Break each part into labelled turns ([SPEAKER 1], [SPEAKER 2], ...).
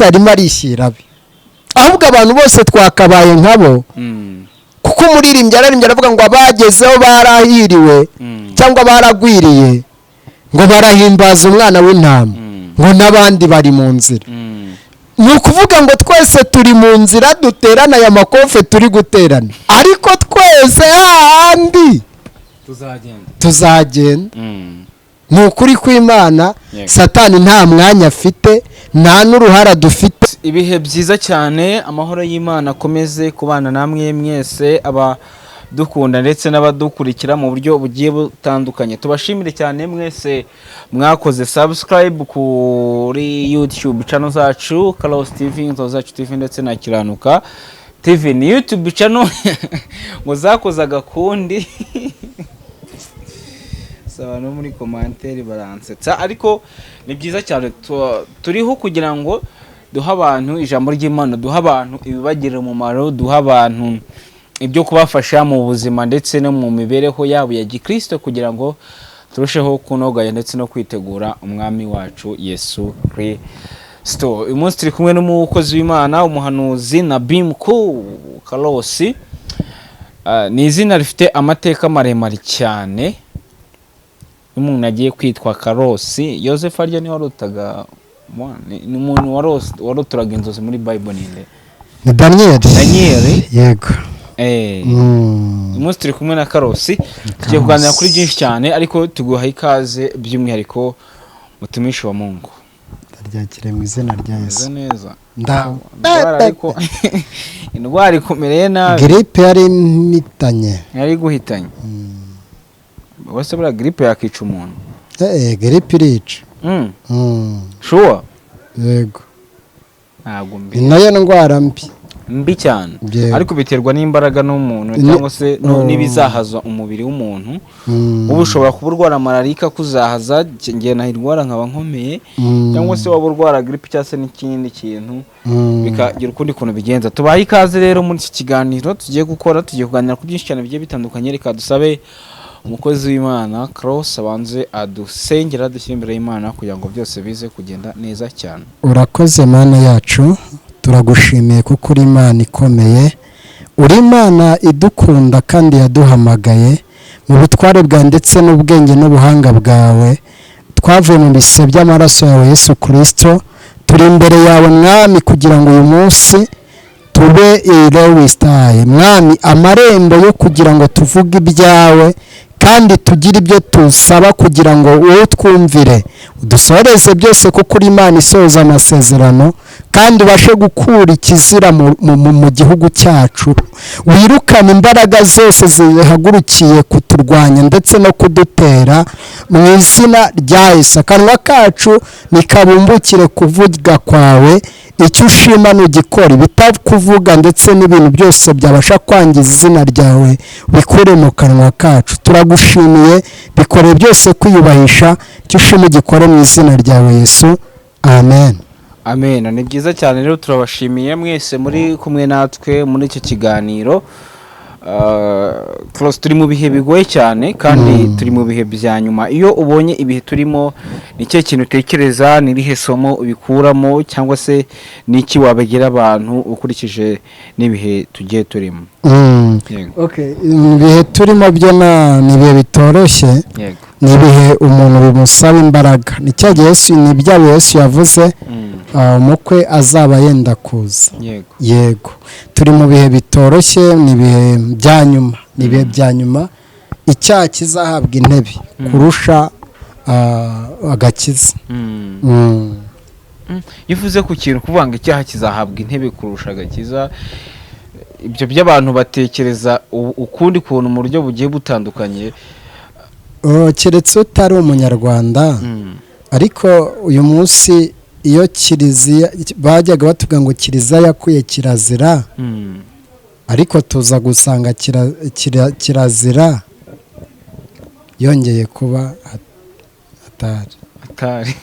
[SPEAKER 1] arimo arishyira abe ahubwo abantu bose twakabaye nkabo kuko umuririmbyi ararimbye aravuga ngo abagezeho barahiriwe cyangwa baragwiriye ngo barahimbaza umwana w'intama ngo n'abandi bari mu nzira ni ukuvuga ngo twese turi mu nzira duterana aya makofe turi guterana ariko twese hahandi tuzagenda ni ukuri kw'Imana Satani nta mwanya afite nta n'uruhara dufite.
[SPEAKER 2] Ibihe byiza cyane, amahoro y'Imana akomeze kubana namwe mwese abadukunda ndetse n'abadukurikira mu buryo bugiye butandukanye. Tubashimire cyane mwese mwakoze subscribe kuri YouTube channel zacu Kubaho TV, Zacu TV ndetse na Kiranuka TV. Ni YouTube channel ngo zakozaga kundi saba no muri commentaire baransetsa, ariko ni byiza cyane turiho kugira ngo duha abantu ijambo ry'Imana, duha abantu ibibagirira umumaro, duha abantu ibyo kubafasha mu buzima ndetse no mu mibereho yabo ya Gikristo kugira ngo turusheho kunogaya ndetse no kwitegura umwami wacu Yesu Kristo. Uyu munsi turi kumwe n'umukozi w'Imana, umuhanuzi na Bimku Kalosi. Ni izina rifite amateka maremare cyane. Umuntu agiye kwitwa Kalosi. Joseph arya ni warutaga ni umuntu waruturaga inzozi muri Bible ninde?
[SPEAKER 1] Ni Daniel. Yego.
[SPEAKER 2] Umunsi turi kumwe na Kalosi. Tugiye kuganira kuri byinshi cyane, ariko tuguha ikaze by'umwihariko mutumishi wa Mungu.
[SPEAKER 1] Ndaryakire mu izina rya Yesu.
[SPEAKER 2] Neza. Ariko indwara ikomereye nabi.
[SPEAKER 1] Gripe yari mitanye.
[SPEAKER 2] Yari guhitanye. Wase bura gripe yakica umuntu.
[SPEAKER 1] Gripe irica.
[SPEAKER 2] Sure.
[SPEAKER 1] Yego.
[SPEAKER 2] Ntabwo mbi.
[SPEAKER 1] Nayo ndwara
[SPEAKER 2] mbi cyane. Ariko biterwa n'imbaraga n'umuntu cyangwa se n'ibizahaza umubiri w'umuntu. Ubu ushobora kuburwara malaria kuzahaza, ngiye nahirwara nkaba nkomeye, cyangwa se waburwara gripe cyangwa se n'ikindi kintu bikagira ukundi kuntu bigenza. Tubaye ikaze rero muri iki kiganiro tugiye gukora, tugiye kuganira ku byinshi cyane bigiye bitandukanye. Reka dusabe umukozi w'Imana Cross abanze adusengera dushyira imbere y'Imana kugira ngo byose bize kugenda neza cyane.
[SPEAKER 1] Urakoze Mana yacu, turagushimiye kuko uri Imana ikomeye, uri Imana idukunda kandi yaduhamagaye mu butware bwa ndetse n'ubwenge n'ubuhanga bwawe. Twavuye mu bise by'amaraso yawe Yesu Kristo, turi imbere yawe Mwami kugira ngo uyu munsi tube Wisitaye Mwami, amarembo yo kugira ngo tuvuge ibyawe kandi tugira ibyo tusaba kugira ngo wowe twumvire, udusoreze byose kuko uri Imana isoza amasezerano kandi ubashe gukura ikizira mu gihugu cyacu. Wirukana imbaraga zose zihagurukiye kuturwanya ndetse no kudutera mu izina rya Yesu. Akanwa kacu nikabumbukire kuvuga kwawe, icyo ushima n'ugikora, bitakuvuga ndetse n'ibintu byose byabasha kwangiza izina ryawe bikure mu kanwa kacu. Turagushimiye, bikore byose kwiyubahisha, icyo ushima ugikore mu izina ryawe Yesu. Amen.
[SPEAKER 2] Amen. Ni byiza cyane rero, turabashimiye mwese muri kumwe natwe muri iki kiganiro. Close turi mu bihe bigoye cyane kandi turi mu bihe bya nyuma. Iyo ubonye ibihe turimo, ni cyo kintu utekereza, ni rihe somo ubikuramo cyangwa se niki wabagira abantu ukurikije n'ibihe tugiye turimo?
[SPEAKER 1] Okay, ibihe turimo byo ni ibihe bitoroshye.
[SPEAKER 2] Yego.
[SPEAKER 1] Ni ibihe umuntu bimusaba imbaraga. Ni cyo Yesu, ni byabo Yesu yavuze umukwe azaba yenda kuza. Yego. Turi mu bihe bitoroshye, ni ibihe bya nyuma. Ni ibihe bya nyuma icyaha kizahabwa intebe kurusha agakiza.
[SPEAKER 2] Yivuze ku kintu kuvuga ngo icyaha kizahabwa intebe kurusha agakiza, ibyo by'abantu batekereza ukundi kuntu mu buryo bugiye butandukanye.
[SPEAKER 1] Keretse utari umunyarwanda, ariko uyu munsi iyo kiliziya bajyaga batuga ngo kiliziya yakuye kirazira, ariko tuza gusanga kirazira yongeye kuba atari.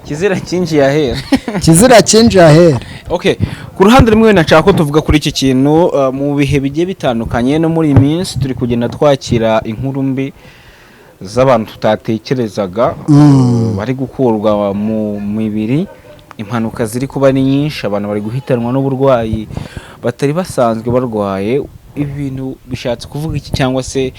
[SPEAKER 2] Kizira kinjiye ahera.
[SPEAKER 1] Kizira kinjiye ahera.
[SPEAKER 2] Okay, ku ruhande rumwe nashaka ko tuvuga kuri iki kintu mu bihe bigiye bitandukanye no muri minsi turi kugenda twakira inkuru mbi z'abantu tutatekerezaga bari gukurwa mu mibiri impanuka ziri kuba ni nyinshi, abantu bari guhitanwa n'uburwayi batari basanzwe barwaye. Ibi bintu bishatse kuvuga iki, cyangwa se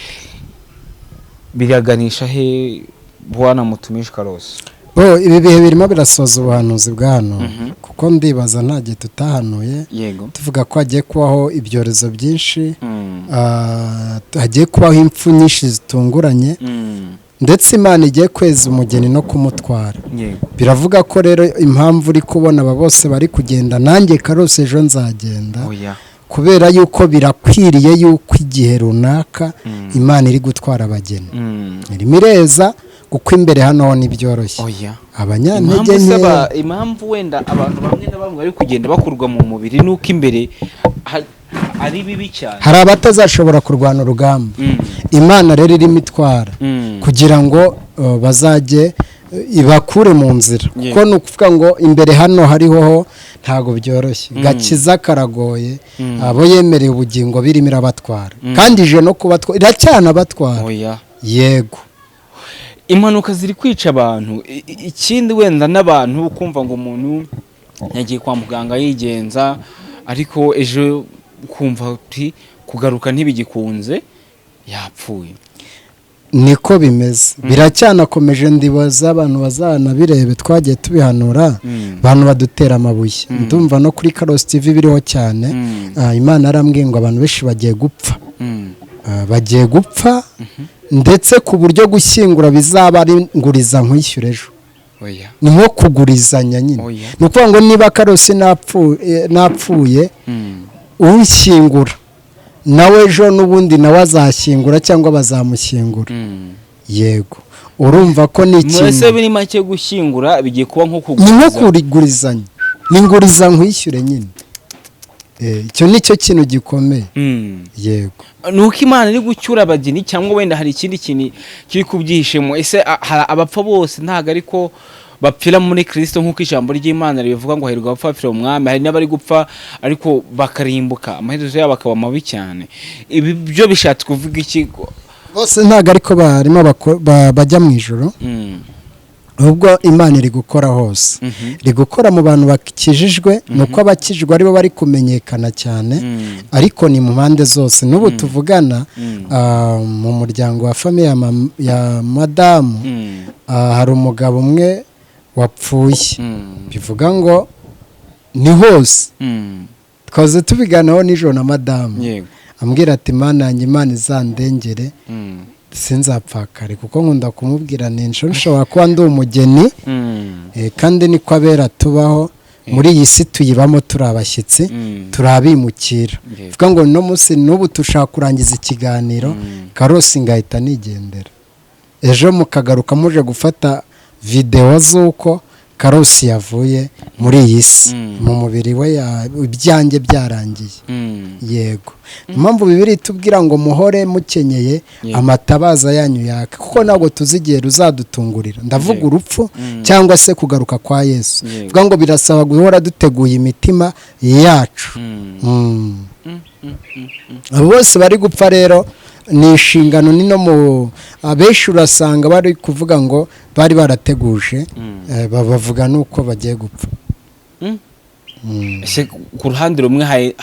[SPEAKER 2] biraganisha he bwana mutumishi Carlos?
[SPEAKER 1] Ibi bihe birimo birasoza ubuhanuzi bwa hano, kuko ndibaza nta gihe tutahanuye tuvuga ko hagiye kubaho ibyorezo byinshi, hagiye kubaho impfu nyinshi zitunguranye, ndetse Imana igiye kweza umugeni no kumutwara. Biravuga ko rero impamvu uri kubona aba bose bari kugenda, nanjye Carlos ejo nzagenda, kubera yuko birakwiriye yuko igihe runaka Imana iri gutwara abageni. Irimo ireza kuko imbere hano ntibyoroshye. Abanyantege nke,
[SPEAKER 2] impamvu wenda abantu bamwe na bamwe bari kugenda bakurwa mu mubiri nuko imbere ari bibi cyane.
[SPEAKER 1] Hari abatazashobora kurwana urugamba. Imana rero irimo itwara kugira ngo bazajye ibakure mu nzira, kuko ni ukuvuga ngo imbere hano hariho ntago byoroshye. Gakiza karagoye, abo yemereye ubugingo birimo irabatwara, kandi ije no kubatwara, iracyana batwara. Yego,
[SPEAKER 2] impanuka ziri kwica abantu. Ikindi wenda n'abantu kumva ngo umuntu yagiye kwa muganga yigenza, ariko ejo kumva uti kugaruka ntibigikunze, yapfuye.
[SPEAKER 1] Niko bimeze, biracyanakomeje. Ndibaza abantu bazanabirebe, twagiye tubihanura, abantu badutera amabuye. Ndumva no kuri Carlos TV biriho cyane. Imana arambwiye ngo abantu benshi bagiye gupfa, bagiye gupfa, ndetse ku buryo gushyingura bizaba ari nguriza nkwishyure ejo. Ni nko kugurizanya nyine. Ni ukuvuga ngo niba Carlos napfuye, unshyingura nawe ejo n'ubundi nawe azashyingura cyangwa bazamushyingura. Yego, urumva ko ni ikintu.
[SPEAKER 2] Mwese biri make gushyingura bigiye kuba nko
[SPEAKER 1] kugurizanya. Ni nguriza nkwishyure nyine. Icyo nicyo kintu gikomeye. Yego,
[SPEAKER 2] nuko Imana iri gucyura abageni, cyangwa wenda hari ikindi kintu kiri kubyihishemo. Ese abapfa bose ntago ariko bapfira muri Kristo nk'uko ijambo ry'Imana rivuga ngo hahirwa abapfa bapfira mu mwami. Hari n'abari gupfa ariko bakarimbuka, amaherezo yabo akaba mabi cyane. Ibi byo bishatse kuvuga iki?
[SPEAKER 1] Bose ntago ariko barimo bajya mu ijuru, ubwo Imana iri gukora hose. Iri gukora mu bantu bakijijwe, nuko abakijijwe aribo bari kumenyekana cyane, ariko ni mu mpande zose. N'ubu tuvugana mu muryango wa famiye ya madamu, hari umugabo umwe wapfuye. Bivuga ngo ni hose. Twaze tubiganaho nijoro na madamu, ambwira ati Mana yanjye, Imana izandengere, sinzapfakare, kuko nkunda kumubwira ninjo nshobora kuba ndi umugeni, kandi niko abera tubaho muri iyi si, tuyibamo turi abashyitsi, turabimukira. Vuga ngo no munsi n'ubu tushaka kurangiza ikiganiro, Carlos ngahita nigendera, ejo mukagaruka muje gufata video z'uko Carlos yavuye muri iyi si, mu mubiri we ibyanjye byarangiye. Yego, impamvu Bibiri tubwira ngo muhore mukenyeye amatabaza yanyu yaka, kuko ntabwo tuzigiye ruzadutungurira. Ndavuga urupfu cyangwa se kugaruka kwa Yesu. Vuga ngo birasaba guhora duteguye imitima yacu. Abo bose bari gupfa rero ni inshingano. Ni no mu abenshi urasanga bari kuvuga ngo bari barateguje, bavuga nuko bagiye gupfa.
[SPEAKER 2] Ku ruhande rumwe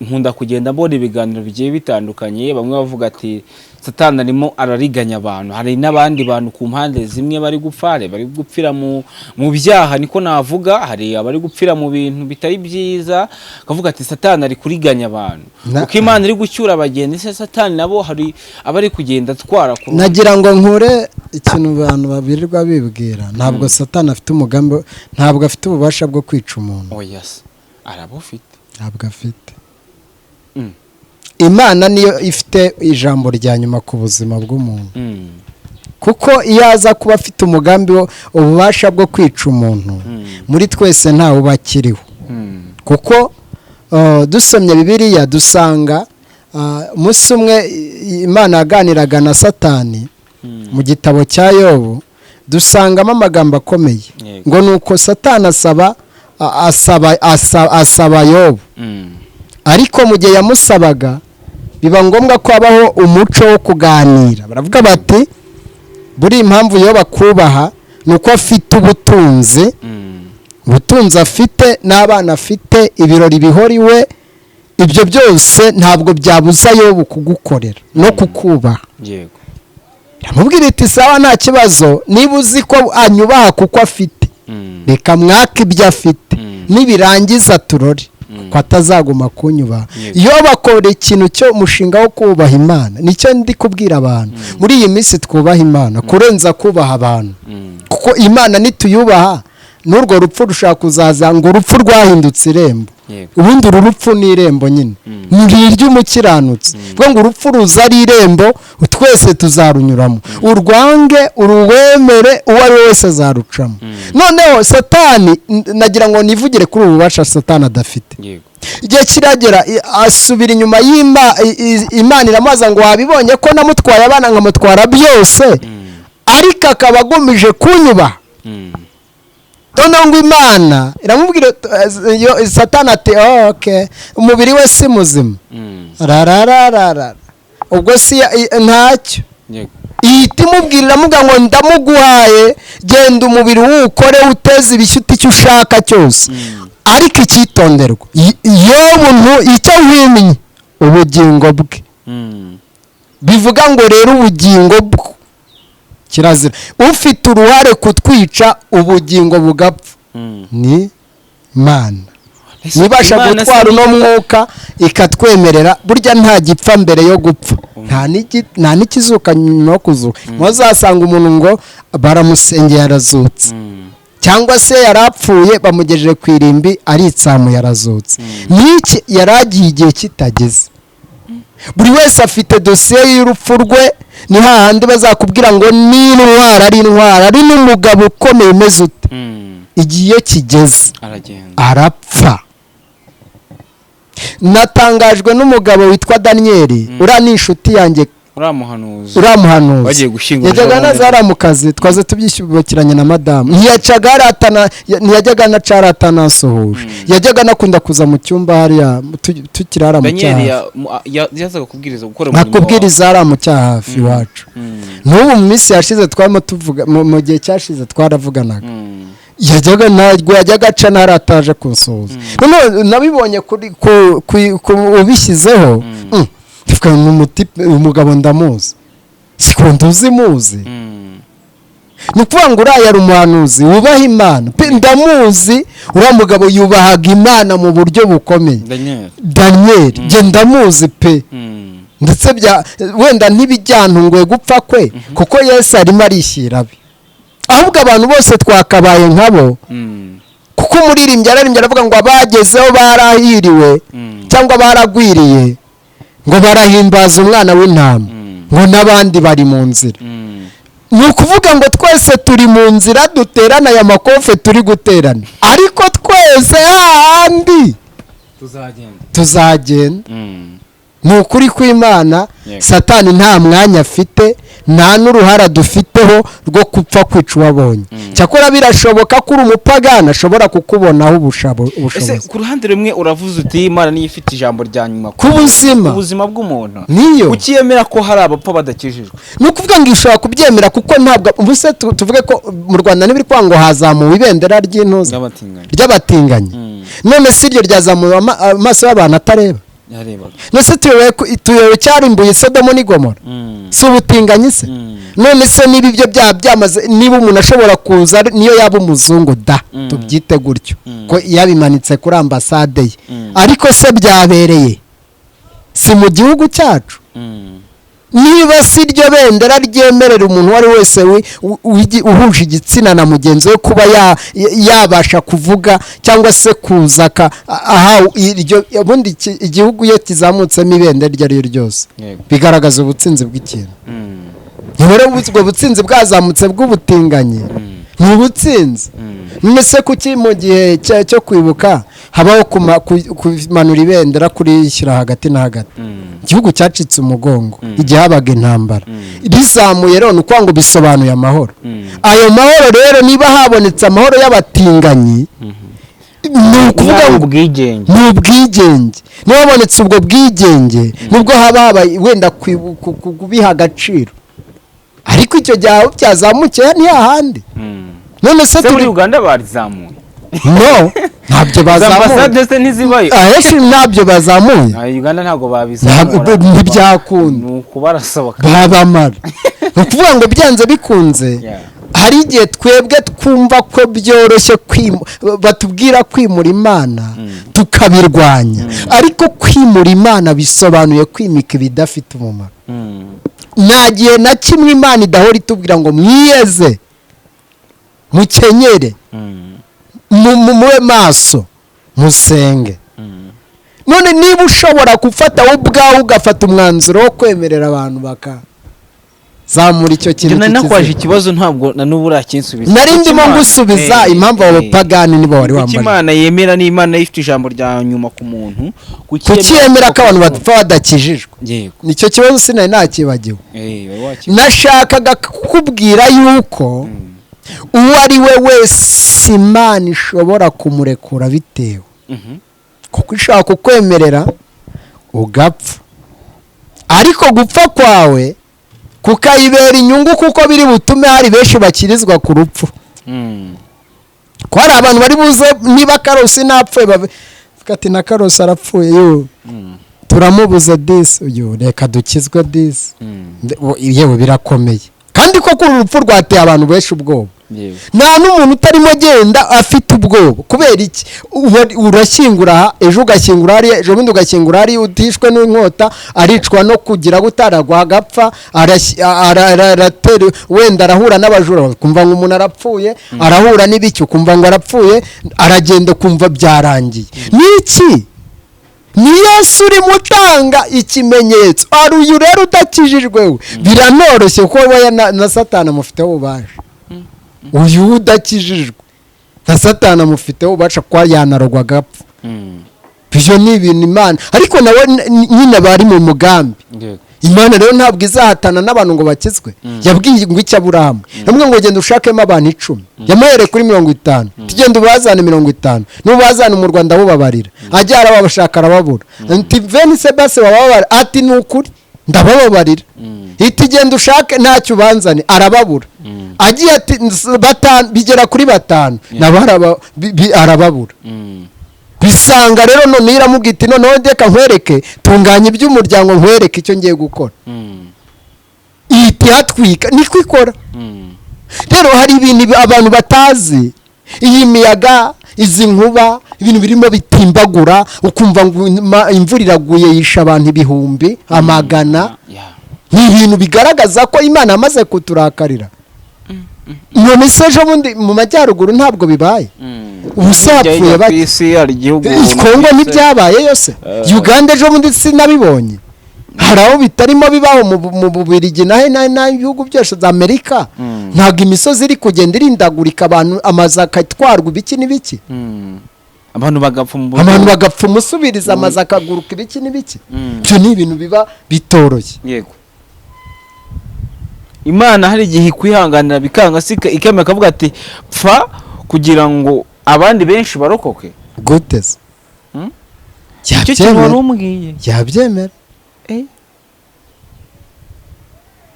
[SPEAKER 2] nkunda kugenda mbona ibiganiro bigiye bitandukanye, bamwe bavuga ati Satani arimo arariganya abantu. Hari n'abandi bantu ku mpande zimwe bari gupfa, bari gupfira mu byaha, niko navuga. Hari abari gupfira mu bintu bitari byiza, kavuga ati Satani ari kuriganya abantu. Uko Imana iri gucyura abageni, se Satani nabo hari abari kugenda atwara.
[SPEAKER 1] Nagira ngo nkure ikintu abantu babirirwa bibwira, ntabwo Satani afite umugambi, ntabwo afite ububasha bwo kwica umuntu.
[SPEAKER 2] Yes, arabufite.
[SPEAKER 1] Ntabwo afite. Imana niyo ifite ijambo rya nyuma ku buzima bw'umuntu, kuko iyo aza kuba afite umugambi ububasha bwo kwica umuntu, muri twese ntawe ubakiriho. Kuko dusomye Bibiliya dusanga umunsi umwe Imana yaganiraga na Satani mu gitabo cya Yobu, dusangamo amagambo akomeye ngo nuko Satani asaba Yobu, ariko mu gihe yamusabaga biba ngombwa ko habaho umuco wo kuganira. Baravuga bati buri impamvu yo bakubaha nuko afite ubutunzi ubutunzi afite n'abana afite ibirori bihoriwe ibyo byose ntabwo byabuza Yobu kugukorera no kukubaha.
[SPEAKER 2] yego
[SPEAKER 1] yamubwira iti sawa nta kibazo niba uzi ko anyubaha kuko afite reka mwaka ibyo afite nibirangiza turore ko atazaguma kunyubaha. iyo bakora ikintu cyo mushinga wo kubaha Imana nicyo ndi kubwira abantu muri iyi minsi twubaha Imana kurenza kubaha abantu kuko Imana nituyubaha n'urwo rupfu rushaka kuzaza ngo urupfu rwahindutse irembo. ubundi uru rupfu ni irembo nyine ni iry'umukiranutsi ngo urupfu ruza ari irembo twese tuzarunyuramo urwange uruwemere uwo ari we wese azarucamo. noneho Satani nagira ngo nivugire kuri ubu bubasha Satani adafite. igihe kiragera asubira inyuma Imana iramaza ngo wabibonye ko namutwaye abana nkamutwara byose ariko akaba agumije kunyubaha. noneho ngo Imana iramubwira Satani ati okay umubiri we si muzima rarararara ubwo si ntacyo ihita imubwira iramuga ngo ndamuguhaye genda umubiri wukore uteze ibishyuti icyo ushaka cyose ariko icyitonderwa Yobu icyo wimye ubugingo bwe bivuga ngo rero ubugingo bwe kirazira ufite uruhare kutwica ubugingo bugapfa ni Imana nibasha gutwara uno mwuka ikatwemerera burya nta gipfa mbere yo gupfa nta n'ikizuka nyuma yo kuzuka muzasanga umuntu ngo baramusengeye yarazutse cyangwa se yarapfuye bamugejeje ku irimbi aritsamu yarazutse n'iki yaragiye igihe kitageze. buri wese afite dosiye y'urupfu rwe ni hahandi bazakubwira ngo ni intwara ari n'umugabo ukomeye umeze ute igihe iyo kigeze arapfa. natangajwe n'umugabo witwa Daniyeli uriya ni inshuti yanjye uramuhanuzi yajyaga nazara mu kazi twaze tubyishyubakiranye na madamu ntiyajyaga anacaratana asuhuje yajyaga anakunda kuza mu cyumba hariya tukirara mu cyaha akubwiriza hariya mu cyaha hafi iwacu. n'ubu mu minsi yashize twarimo tuvuga mu gihe cyashize twaravuganaga yajyaga aca narataje kunsuhuza. nabibonye ubishyizeho umugabo ndamuzi siko nduzi muzi ni ukuvuga ngo uriya yari umuhanuzi wubaha Imana ndamuzi uriya mugabo yubahaga Imana mu buryo bukomeye Daniyeli nge ndamuzi pe ndetse wenda ntibijyantunguye gupfa kwe kuko Yesu arimo arishyira abe ahubwo abantu bose twakabaye nkabo kuko umuririmbyi ararimbye aravuga ngo abagezeho barahiriwe cyangwa baragwiriye ngo barahimbaza umwana w'intama ngo n'abandi bari mu nzira. ni ukuvuga ngo twese turi mu nzira duterana aya makofe turi guterana ariko twese hahandi tuzagenda. ni ukuri kw'Imana Satani nta mwanya afite nta n'uruhara dufiteho rwo kupfa kwica uwabonye. cyakora birashoboka ko uri umupagana ashobora kukubonaho ubushobozi.
[SPEAKER 2] ku ruhande rumwe uravuze uti Imana niyo ifite ijambo rya nyuma
[SPEAKER 1] ku buzima
[SPEAKER 2] bw'umuntu
[SPEAKER 1] niyo
[SPEAKER 2] ukiyemera ko hari abapfa badakijijwe.
[SPEAKER 1] ni ukuvuga ngo ishobora kubyemera kuko ntabwo ubuse tuvuge ko mu Rwanda n'ibiri kwa ngo hazamuwe ibendera ry'abatinganyi none si iryo ryazamuwe amaso y'abantu atareba nose tuyobe cyarimbuye Sodomo n'Igomora si ubutinganyi se none se niba ibyo byamaze niba umuntu ashobora kuza niyo yaba umuzungu tubyite gutyo ko yabimanitse kuri ambasade ye ariko se byabereye si mu gihugu cyacu niba si iryo bendera ryemerera umuntu uwo ari wese uhuje igitsina na mugenzi we kuba yabasha kuvuga cyangwa se kuza ubundi igihugu iyo kizamutsemo ibendera iryo ari ryo ryose bigaragaza ubutsinzi bw'ikintu. rero ubwo butsinzi bwazamutse bw'ubutinganyi ni ubutsinzi. mbese kuki mu gihe cyo kwibuka habaho kumanura ibendera kurishyira hagati na hagati igihugu cyacitse umugongo igihe habaga intambara rizamuye rero ni ukuvuga ngo bisobanuye amahoro. ayo mahoro rero niba habonetse amahoro y'abatinganyi ni ukuvuga ngo ni ubwigenge niba habonetse ubwo bwigenge nibwo haba wenda kubiha agaciro ariko icyo gihe byazamukiye ni hahandi.
[SPEAKER 2] none se muri Uganda barizamuye
[SPEAKER 1] no ntabyo bazamuye
[SPEAKER 2] ambasade se ntizibayo
[SPEAKER 1] aheshi ntabyo bazamuye
[SPEAKER 2] Uganda ntabwo babizamura
[SPEAKER 1] ntibyakunda
[SPEAKER 2] nuko barasaba
[SPEAKER 1] babamara ukuvuga ngo byanze bikunze hari igihe twebwe twumva ko byoroshye batubwira kwimura Imana tukabirwanya ariko kwimura Imana bisobanuye kwimika ibidafite umumaro nta gihe na kimwe Imana idahora itubwira ngo mwiyeze mukenyere mube maso musenge none niba ushobora gufata wowe ubwawe ugafata umwanzuro wo kwemerera abantu zamura icyo kintu
[SPEAKER 2] kikize nakwaje ikibazo ntabwo nanubu urakinsubiza
[SPEAKER 1] nari ndimo ngusubiza impamvu abo pagani nibo wari wambaye
[SPEAKER 2] Imana yemera ni Imana ifite ijambo rya nyuma ku muntu
[SPEAKER 1] kukiyemera ko abantu bapfa badakijijwe nicyo kibazo sinari nakibagiwe nashakaga kukubwira yuko uwo ari we wese Imana ishobora kumurekura bitewe kuko ishaka kukwemerera ugapfa ariko gupfa kwawe kukayibera inyungu kuko biri butume hari benshi bakirizwa ku rupfu ko hari abantu bari buze niba Karosi napfuye bavuga ati na Karosi arapfuye yo turamubuza disi uyu reka dukizwe disi yewe birakomeye kandi koko urupfu rwateye abantu benshi ubwoba nta n'umuntu utarimo agenda afite ubwoba kubera iki urashyingura ejo ugashyingura hariya ejo bundi ugashyingura hariya utishwe n'inkota aricwa no kugira gutaragwa agapfa wenda arahura n'abajura kumva ngo umuntu arapfuye arahura n'ibiki kumva ngo arapfuye aragenda kumva byarangiye niki ni Yesu urimo utanga ikimenyetso ari uyu rero utakijijwe biranoroshye kuko we na Satani amufiteho ububasha uyu udakijijwe na Satani amufiteho ubasha kwa yanarogwa agapfa byo ni ibintu Imana ariko nawe nyine bari mu mugambi Imana rero ntabwo izahatana n'abantu ngo bakizwe yabwiye ngo icyo Aburahamu namwe ngo genda ushakemo abantu 10 yamuhereye kuri 50 tugenda ubazane 50 n'ubazane mu Rwanda bubabarira ajyara babashaka arababura nti venise base bababara ati nukuri ndabababarira iti genda ushake ntacyo ubanzane arababura agiye ati bigera kuri 5 nabo arababura bisanga rero none iramubwita none ndeka nkwereke tunganya iby'umuryango nkwereke icyo ngiye gukora iti hatwika niko ikora rero hari ibintu abantu batazi iyi miyaga izi nkuba ibintu birimo bitimbagura ukumva ngo imvura iraguye yisha abantu ibihumbi amagana ni ibintu bigaragaza ko Imana amaze kuturakarira none sejo bundi mu majyaruguru ntabwo bibaye ubusapfuye Kongo ntibyabaye yose Uganda ejo bundi sinabibonye hari aho bitarimo bibaho mu Bubirigi na ibihugu byose za Amerika ntabwo imisozi iri kugenda irindagurika abantu amazi akatwarwa ibiki n'ibiki
[SPEAKER 2] abantu
[SPEAKER 1] bagapfa umusubiriza amazi akaguruka ibiki n'ibiki byo ni ibintu biba bitoroshye
[SPEAKER 2] yego Imana hari igihe ikwihanganira bikanga ikame akavuga ati pfa kugira ngo abandi benshi barokoke
[SPEAKER 1] guteze
[SPEAKER 2] cyo kintu warumubwiye
[SPEAKER 1] yabyemera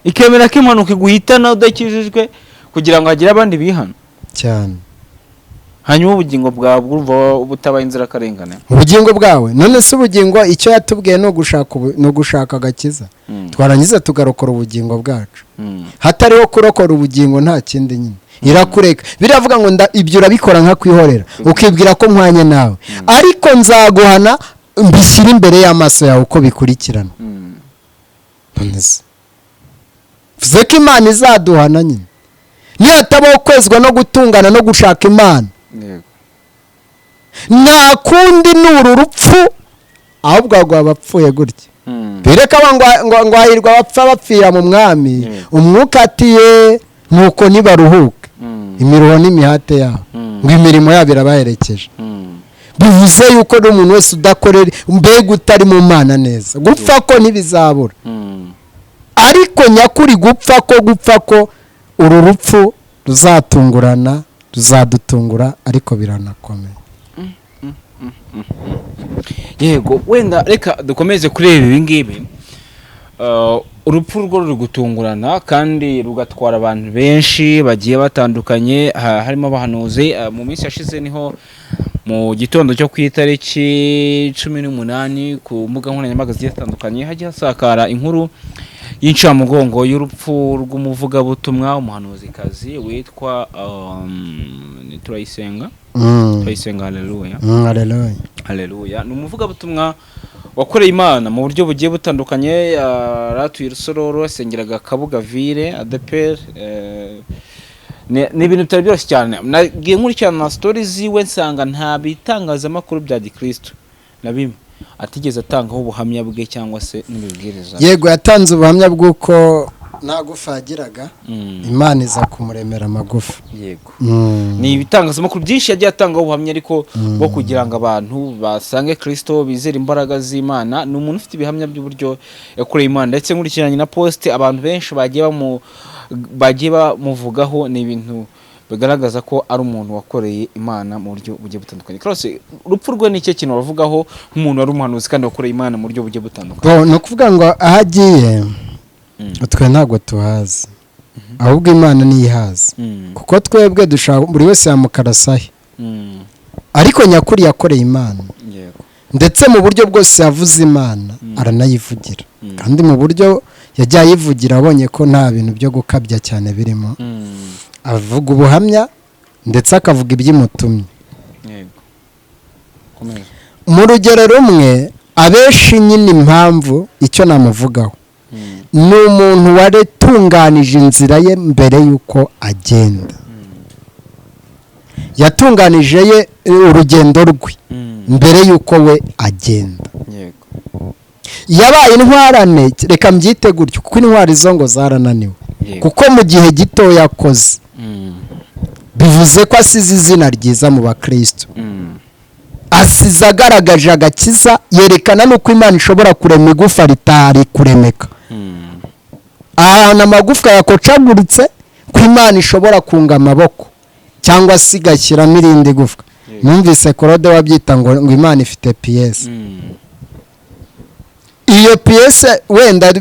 [SPEAKER 2] ikemera ko impanuka iguhitana udakijijwe kugira ngo hagire abandi bihana
[SPEAKER 1] cyane
[SPEAKER 2] hanyuma ubugingo bwawe bwumva butabaye inzirakarengane
[SPEAKER 1] ubugingo bwawe none se ubugingo icyo yatubwiye no gushaka agakiza twarangiza tugarokora ubugingo bwacu hatariho kurokora ubugingo nta kindi nyine irakureka biravuga ngo ibyo urabikora nka kwihorera ukibwira ko mwanya nawe ariko nzaguhana mbishyira imbere y'amaso yawe uko bikurikirana vuze ko Imana izaduhana nyine nihatabaho kwezwa no gutungana no gushaka Imana nta kundi nuru rupfu ahubwo rwaba bapfuye gutya bereka ngo hahirwa abapfa bapfira mu mwami umwuka atiye nuko nibaruhuke imiruho n'imihate yabo ngo imirimo yabo irabaherekeje bivuze yuko n'umuntu wese udakorera mbega utari mu Mana neza gupfa ko ntibizabura ariko nyakuri gupfa ko uru rupfu ruzatungurana ruzadutungura ariko biranakomeye
[SPEAKER 2] yego wenda reka dukomeze kureba ibi ngibi urupfu rwo ruri gutungurana kandi rugatwara abantu benshi bagiye batandukanye, harimo abahanuzi. Mu minsi yashize niho mu gitondo cyo ku itariki 18 ku mbuga nkoranyambaga zigiye zitandukanye hagiye hasakara inkuru y'incamugongo y'urupfu rw'umuvugabutumwa umuhanuzikazi witwa Turayisenga. Haleluya. Ni umuvugabutumwa wakoreye Imana mu buryo bugiye butandukanye, ratuye Rusororo, asengeraga Kabuga Ville ADPR. Ni ibintu bitari byoroshye cyane. Nagiye nkurikirana stories ziwe nsanga nta bitangazamakuru bya Gikristo na bimwe atigeze atangaho ubuhamya bwe cyangwa se n'ibibwiriza.
[SPEAKER 1] Yego, yatanze ubuhamya bw'uko nta gufa yagiraga, Imana iza kumuremera amagufa.
[SPEAKER 2] Yego. Ni ibitangazamakuru byinshi yagiye atangaho ubuhamya, ariko bwo kugira ngo abantu basange Kristo, bizere imbaraga z'Imana. Ni umuntu ufite ibihamya by'uburyo yakoreye Imana, ndetse nkurikiranye na post abantu benshi bagiye bamuvugaho. Ni ibintu bigaragaza ko ari umuntu wakoreye Imana mu buryo bugiye butandukanye. Krose, urupfu rwe ni iki kintu bavugaho nk'umuntu wari umuhanuzi kandi wakoreye Imana mu buryo bugiye butandukanye?
[SPEAKER 1] No kuvuga ngo ahagiye twe ntabwo tuhazi, ahubwo Imana niyo ihazi, kuko twebwe dushaka buri wese yamukarasahe, ariko nyakuri yakoreye Imana. Ndetse mu buryo bwose yavuze Imana aranayivugira, kandi mu buryo yajya yivugira abonye ko nta bintu byo gukabya cyane birimo, avuga ubuhamya ndetse akavuga iby'imutumye. Mu rugero rumwe, abenshi nyine impamvu icyo namuvugaho ni umuntu waretunganije inzira ye mbere y'uko agenda. Yatunganije ye urugendo rwe mbere y'uko we agenda. Yabaye intwarane, reka mbyite gutyo, kuko intwari zo ngo zarananiwe, kuko mu gihe gito yakoze, bivuze ko asize izina ryiza mu bakristo, asize agaragaje agakiza, yerekana n'uko Imana ishobora kurema igufa ritari kuremeka. Ahantu amagufwa yakocaguritse, ko Imana ishobora kunga amaboko cyangwa se igashyiramo irindi gufwa. Numvise Claude wabyita ngo Imana ifite piyese. Iyo piyese wenda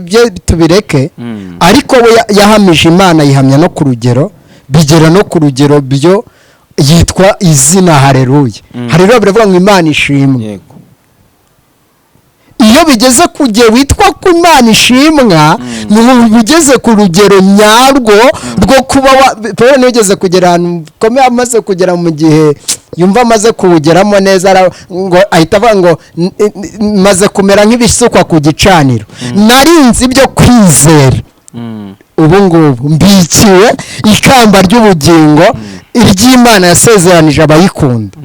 [SPEAKER 1] tubireke, ariko we yahamije Imana, yihamya no ku rugero, bigera no ku rugero byo yitwa izina haleluya. Haleluya biravuga ngo Imana ishimwe. Iyo bigeze ku gihe witwa ko Imana ishimwa, ni ugeze ku rugero nyarwo rwo kuba Paul ugeze kugera ahantu komeye, amaze kugera mu gihe yumva amaze kuwugeramo neza, ngo ahita avuga ngo maze kumera nk'ibisukwa ku gicaniro, narinzi ibyo kwizera, ubu ngubu mbikiwe ikamba ry'ubugingo iry'Imana yasezeranije abayikunda.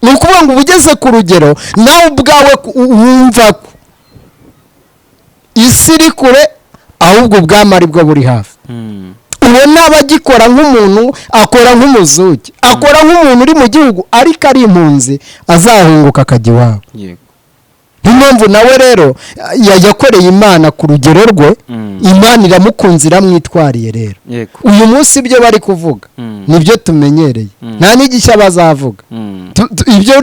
[SPEAKER 1] Ni ukuvuga ngo ubugeze ku rugero nawe ubwawe wumva ko isi iri kure, ahubwo ubwami ari bwo buri hafi. Ubona abagikora nk'umuntu, akora nk'umuzuki, akora nk'umuntu uri mu gihugu ariko ari impunzi, azahunguka akajya iwabo. Impamvu nawe rero yakoreye Imana ku rugero rwe, Imana iramukunze, iramwitwariye. Rero uyu munsi ibyo bari kuvuga nibyo tumenyereye, nta n'igishya bazavuga. Ibyo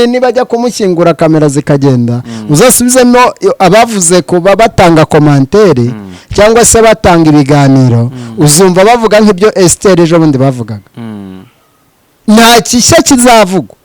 [SPEAKER 1] nibajya kumushyingura kamera zikagenda, uzasubizemo abavuze kuba batanga komantere cyangwa se batanga ibiganiro, uzumva bavuga nk'ibyo Esther ejo bundi bavugaga. Nta gishya kizavugwa,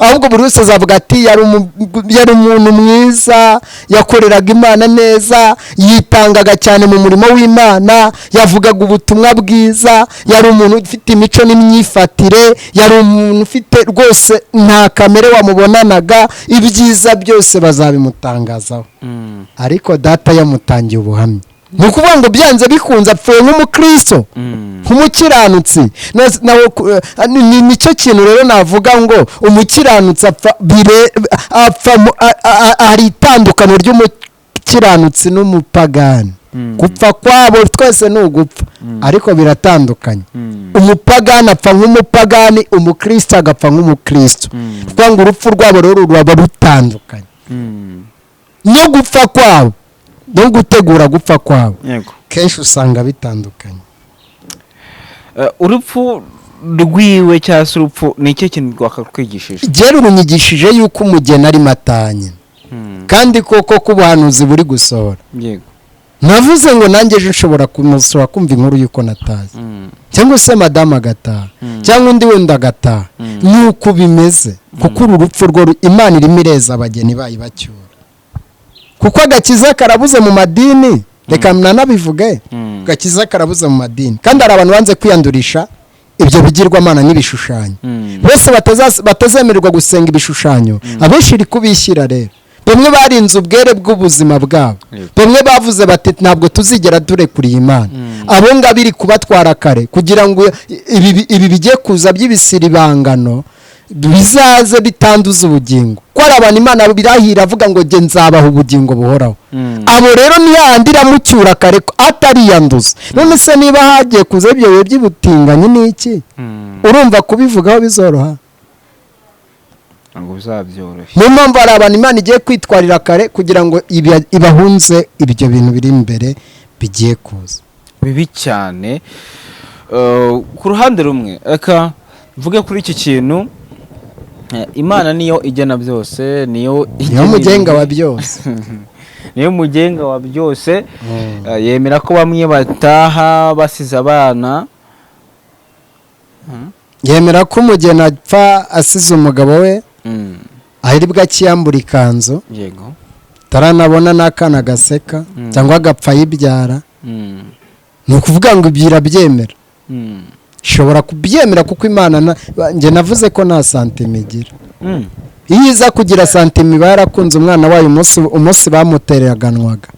[SPEAKER 1] ahubwo buri wese azavuga ati yari umuntu mwiza, yakoreraga Imana neza, yitangaga cyane mu murimo w'Imana, yavugaga ubutumwa bwiza, yari umuntu ufite imico n'imyifatire, yari umuntu ufite rwose nta kamere wamubonanaga, ibyiza byose bazabimutangazaho. Ariko data yamutangiye ubuhamya. Ni ukuvuga ngo byanze bikunze apfuye nk'umukristo, nk'umukiranutsi. Nicyo kintu rero navuga ngo umukiranutsi hari itandukano ry'umukiranutsi n'umupagani. Gupfa kwabo twese ni ugupfa, ariko biratandukanye. Umupagani apfa nk'umupagani, umukristo agapfa nk'umukristo. Kuvuga ngo urupfu rwabo rero ruba rutandukanye, no gupfa kwabo no gutegura gupfa kwabo kenshi usanga bitandukanye.
[SPEAKER 2] Urupfu rwiwe cyangwa se urupfu ni iki kintu rwakakwigishije?
[SPEAKER 1] Rero runyigishije yuko umugeni ari matanye, kandi koko k'ubuhanuzi buri gusohora.
[SPEAKER 2] yego
[SPEAKER 1] navuze ngo nanjye ejo nshobora kumusura kumva inkuru y'uko nataye cyangwa se madamu agataha cyangwa undi wenda agataha nuko bimeze kuko uru rupfu rwo Imana irimo ireza abageni bayibacyura kuko agakiza karabuze mu madini reka nanabivuge agakiza karabuze mu madini kandi hari abantu banze kwiyandurisha ibyo bigirwamana n'ibishushanyo bose batazemererwa gusenga ibishushanyo abenshi iri kubishyira rero bamwe barinze ubwere bw'ubuzima bwabo bamwe bavuze bati ntabwo tuzigera turekuriye Imana abo ngabo iri kubatwara kare kugira ngo ibi bigiye kuza by'ibisiribangano bizaze bitanduza ubugingo ko ari abantu Imana birahira avuga ngo nge nzabaha ubugingo buhoraho abo rero ni yandi iramucyura kare atariyanduza none se niba hagiye kuza ibyo bihe by'ubutinganyi n'iki urumva kubivugaho bizoroha
[SPEAKER 2] ngo bizabyoroshye
[SPEAKER 1] niyo mpamvu hari abantu Imana igiye kwitwarira kare kugira ngo ibahunze ibyo bintu biri imbere bigiye kuza
[SPEAKER 2] bibi cyane. Ku ruhande rumwe reka mvuge kuri iki kintu, Imana niyo igena byose, niyo
[SPEAKER 1] mugenga wa byose
[SPEAKER 2] niyo mugenga wa byose. Yemera ko bamwe bataha basize abana,
[SPEAKER 1] yemera ko umugeni apfa asize umugabo we ahiribwa akiyambura ikanzu
[SPEAKER 2] yego
[SPEAKER 1] taranabona n'akana gaseka cyangwa agapfa yibyara. ni ukuvuga ngo ibyo irabyemera, ishobora kubyemera kuko Imana njye navuze ko nta santima igira. iyo iza kugira santima iba yarakunze umwana wayo umunsi bamuteraganwaga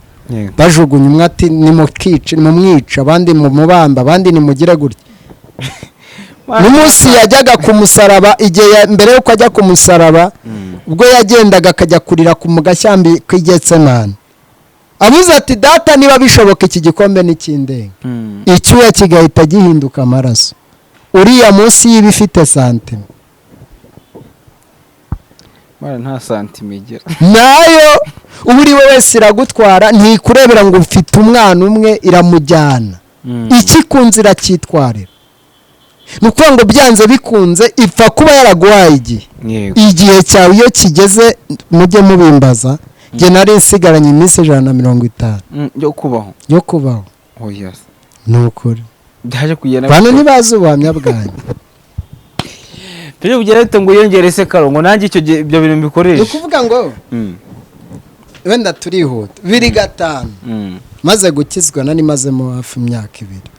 [SPEAKER 1] bajugunya umwe ati nimumwica abandi mumubamba abandi nimugire gutya. n'umunsi yajyaga ku musaraba igihe mbere yuko ajya ku musaraba ubwo yagendaga akajya kurira ku mugashyambi k'Igetsemane abuze ati data niba bishoboka iki gikombe n'ikindenge icyuya kigahita gihinduka amaraso. uriya munsi y'iba ifite santima
[SPEAKER 2] nta santima igira
[SPEAKER 1] nayo ubu uri we wese iragutwara ntikurebera ngo ufite umwana umwe iramujyana ikikunze iracyitwarira. ni ukuvuga ngo byanze bikunze ipfa kuba yaraguhaye igihe cyawe iyo kigeze mujye mubimbaza njye nari nsigaranye iminsi 150 yo kubaho ni ukuri bano ntibazi ubuhamya bwanyu
[SPEAKER 2] tujye kugera rito ngo yongere se karongo nanjye ibyo bintu mbikoresha.
[SPEAKER 1] ni ukuvuga ngo wenda turihuta 2-5 maze gukizwa nani mazemo hafi imyaka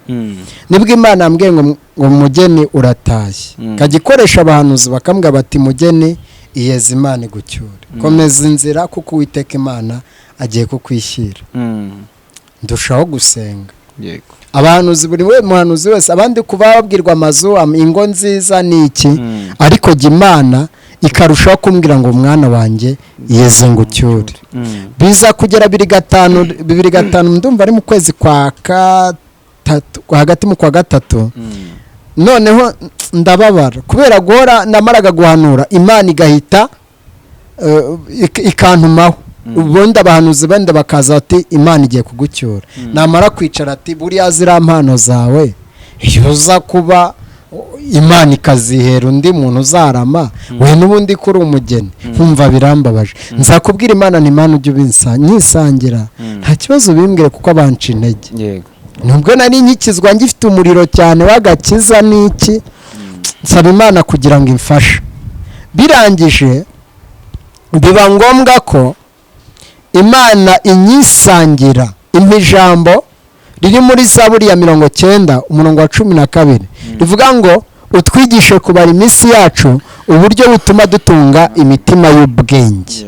[SPEAKER 1] 2 nibwo Imana yambwiye ngo umugeni uratashye kagikoresha abahanuzi bakambwa bati mugeni iyeze Imana igucyure komeza inzira kuko Uwiteka Imana agiye kukwishyira. ndushaho gusenga abahanuzi buri muhanuzi wese abandi kuba babwirwa amazu ingo nziza niki ariko Imana ikarushaho kumbwira ngo umwana wanjye yeze ngucyure. biza kugera 2-5 ndumva ari mu kwezi kwa gatatu hagati mu kwa gatatu noneho ndababara kubera guhora namaraga guhanura Imana igahita ikantumaho ubundi abahanuzi bandi bakaza ati Imana igiye kugucyura. namara kwicara ati buriya ziriya mpano zawe iyo uza kuba Imana ikazihera undi muntu uzarama we n'ubundi kuri umugeni nkumva birambabaje. nzakubwira Imana ni Imana ujye ubinsangira nta kibazo bimbwire kuko abanca intege. nubwo nari nkikizwa ngifite umuriro cyane w'agakiza n'iki nsaba Imana kugira ngo imfashe. birangije biba ngombwa ko Imana inyisangira impa ijambo riri muri Zaburi ya 90 umurongo wa 12 rivuga ngo utwigishe kubara iminsi yacu uburyo butuma dutunga imitima y'ubwenge.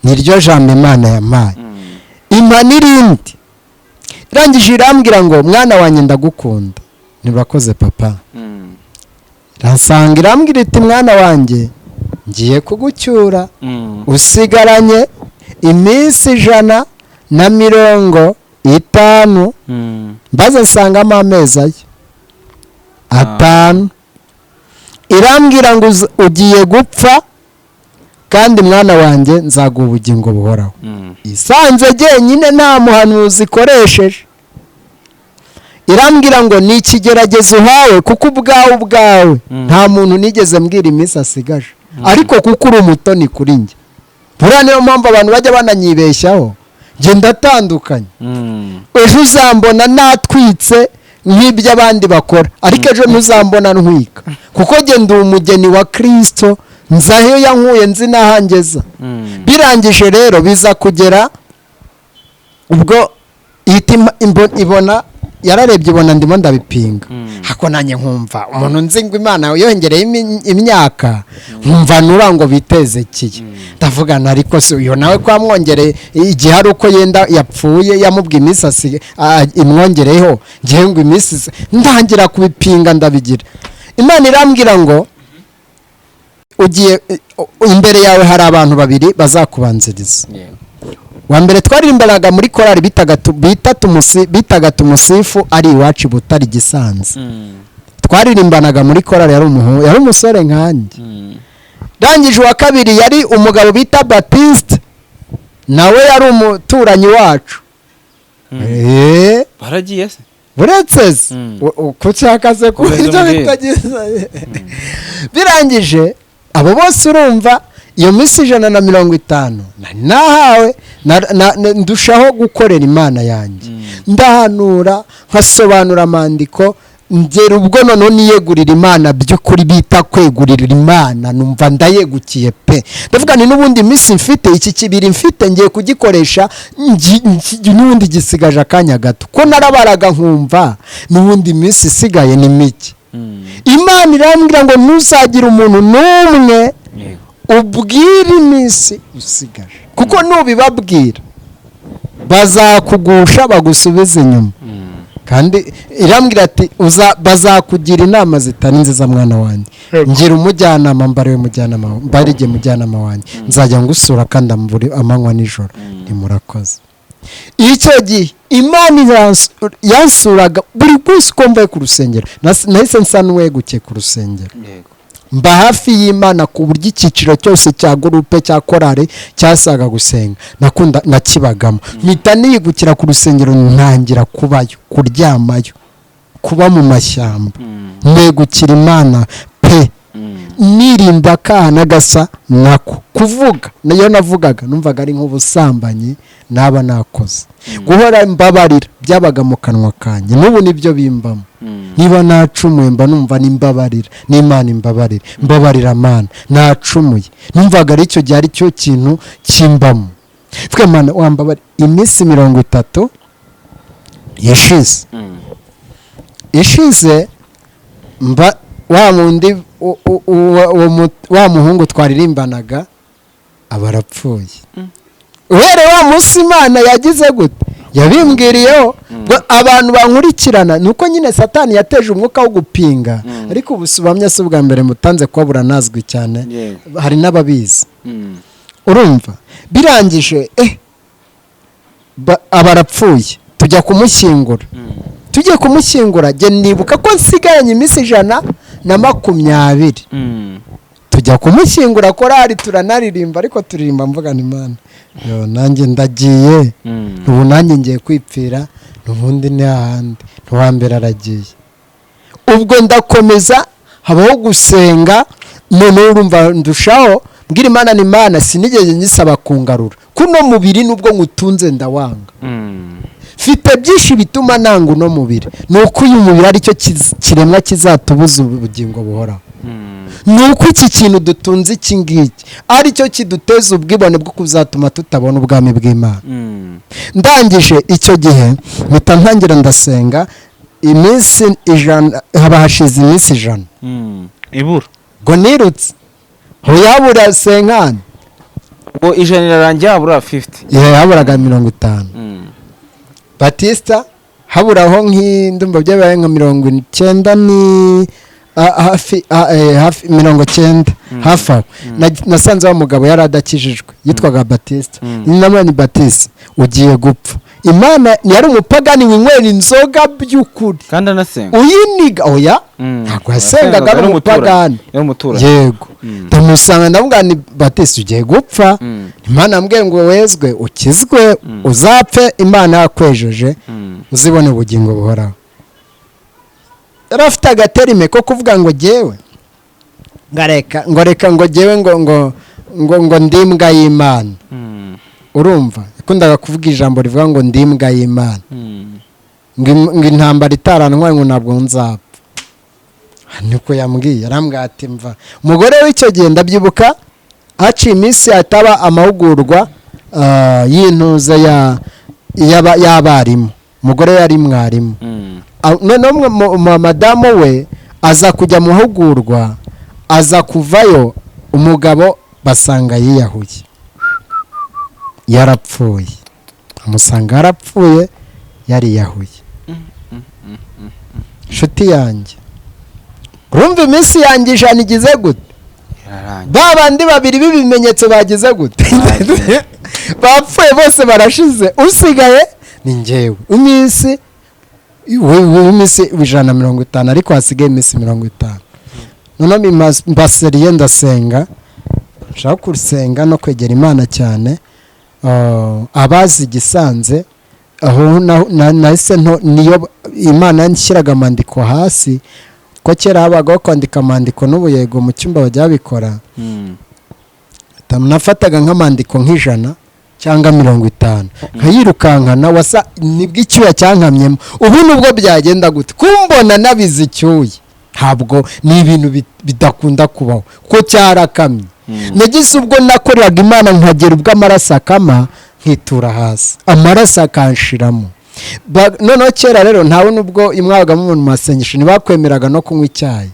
[SPEAKER 1] niryo jambo Imana yampaye. impa n'irindi irangije irambwira ngo mwana wanjye ndagukunda. ntibakoze papa rasanga irambwira iti mwana wanjye ngiye kugucyura usigaranye iminsi 150 mbaze nsangamo amezi 5 irambwira ngo ugiye gupfa kandi mwana wanjye nzaguha ubugingo buhoraho. isanze jyenyine nta muhanuzi ikoresheje. irambwira ngo ni ikigeragezo uhawe kuko ubwawe nta muntu nigeze mbwira iminsi asigaje ariko kuko uri umutoni kuri njye buriya niyo mpamvu abantu bajya bananyibeshyaho njye ndatandukanye ejo uzambona natwitse nk'ibyo abandi bakora ariko ejo ntuzambona ntwika kuko njye ndi umugeni wa Kristo nzaho yankuye nzi n'ahangeza birangije rero biza kugera ubwo ibona yararebye ibona ndimo ndabipinga hako nanjye nkumva umuntu nzi ngo Imana yongereye imyaka nkumva nura ngo biteze kiye ndavugana ariko se uyo nawe kwamwongereye igihe ari uko yenda yapfuye yamubwiye imisasi imwongereyeho ngiye ngo imisi ndangira kubipinga ndabigira Imana irambwira ngo ugiye imbere yawe hari abantu babiri bazakubanziriza wa mbere twarimbanaga muri korali bitaga tumusifu ari iwacu Butari Gisanze twaririmbanaga muri korali yari umusore nkanjye rangije wa kabiri yari umugabo bita Baptiste nawe yari umuturanyi wacu
[SPEAKER 2] baragiye se
[SPEAKER 1] buretse se kucyakaze ku ibyo bitagize birangije abo bose urumva iyo minsi 150 nahawe ndushaho gukorera Imana yanjye ndahanura nkasobanura amandiko ngera ubwo none niyegurira Imana by'ukuri bita kwegurira Imana numva ndayegukiye pe ndavuga ni n'ubundi minsi mfite iki kibiri mfite ngiye kugikoresha n'ubundi gisigaje akanya gato ko narabaraga nkumva n'ubundi minsi isigaye ni mike Imana irambwira ngo ntuzagira umuntu n'umwe ubwira iminsi usigaje kuko nubibabwira bazakugusha bagusubiza inyuma kandi irambwira ati bazakugira inama zitari nziza mwana wanjye ngira umujyanama mbarige mujyanama wanjye nzajya ngusura kandi amanywa nijoro nimurakoze icyo gihe Imana yansuraga buri munsi uko mvuye ku rusengero nahise nsa n'uwegukiye ku rusengero mba hafi y'Imana ku buryo icyiciro cyose cya gurupe cya korale cyasaga gusenga nakibagamo mpita niyigukira ku rusengero ntangira kubayo kuryamayo kuba mu mashyamba negukira Imana pe nirinda akana gasa nako kuvuga nayo navugaga numvaga ari nk'ubusambanyi naba nakoze guhora mbabarira byabaga mu kanwa kanjye n'ubu nibyo bimbamo niba nacumuye mba numva nimbabarira n'Imana mbabarira Mana nacumuye numvaga ari cyo gihe ari cyo kintu kimbamo twe Mana wambabari iminsi 30 ishize mba wa mundi wa muhungu twaririmbanaga abarapfuye uhere wa munsi Imana yagize gute yabimbwiriyeho abantu bankurikirana nuko nyine Satani yateje umwuka wo gupinga ariko ubusubamye se ubwa mbere mutanze kuba buranazwi cyane hari n'ababizi urumva birangije abarapfuye tujya kumushyingura je nibuka ko nsiganye iminsi 120 tujya kumushyingura korali turanaririmba ariko turirimba mvuga ni Imana nanjye ndagiye ubu nanjye ngiye kwipfira n'ubundi ni ahandi n'uwambere aragiye ubwo ndakomeza habaho gusenga none urumva ndushaho mbwira Imana ni Imana sinigeze nyisaba kungarura kuno mubiri nubwo ngutunze ndawanga fite byinshi bituma nanga uno mubiri nuko uyu mubiri ari cyo kiremwa kizatubuza ubugingo buhoraho nuko iki kintu dutunze iki ngiki ari cyo kiduteza ubwibone bwo kuzatuma tutabona ubwami bw'Imana ndangije icyo gihe mpita ntangira ndasenga iminsi 100 haba hashize iminsi 100
[SPEAKER 2] ibura
[SPEAKER 1] ngo nirutse hoyabura senkani
[SPEAKER 2] ngo 100 irarangiye habura 50
[SPEAKER 1] haburaga 50 Batista haburaho nk'indumba byabaye nka 90 ni hafi 90 hafi nasanze wa mugabo yari adakijijwe yitwaga Batista ni Batista ugiye gupfa Imana yari umupagani winywera inzoga by'ukuri
[SPEAKER 2] kandi anasenga
[SPEAKER 1] uyiniga oya ntabwo yasengaga ari umupagani yego ndamusanga ndavuga ni Batista ugiye gupfa Imana ambwiye ngo wezwe ukizwe uzapfe Imana yakwejeje uzibone ubugingo buhoraho yari afite agaterime ko kuvuga ngo jyewe reka ngo jyewe ngo ndimbwa y'Imana urumva yakundaga kuvuga ijambo rivuga ngo ndimbwa y'Imana ngo intambara itaranwaye ngo ntabwo nzapfa niko yambwiye yarambwiye ati mva umugore w'icyo gihe ndabyibuka haciye iminsi ataba amahugurwa y'intuza y'abarimu umugore yari mwarimu noneho madamu we aza kujya mu mahugurwa aza kuvayo umugabo basanga yiyahuye yarapfuye amusanga yarapfuye yariyahuye inshuti yanjye urumva iminsi yanjye ijana igize gute ba bandi babiri b'ibimenyetso bagize gute bapfuye bose barashize usigaye ni njyewe iminsi 150 ariko hasigaye iminsi 50 noneho mbaseriye ndasenga nshaka kusenga no kwegera Imana cyane abazi Gisanze aho nahise niyo Imana yanshyiraga amandiko hasi ko kera habagaho kwandika amandiko n'ubuyego mu cyumba bajya bikora nafataga nk'amandiko nk'ijana cyangwa 50 nkayirukankana wasa nibwo icyuya cyankamyemo ubu nubwo byagenda gute kumbona nabizi icyuye ntabwo ni ibintu bidakunda kubaho ko cyarakamye nagize ubwo nakoreraga Imana nkagera ubwo amaraso akama nkitura hasi amaraso akanshiramo noneho kera rero ntawe nubwo imwabagamo mu masengesho ntibakwemeraga no kunywa icyayi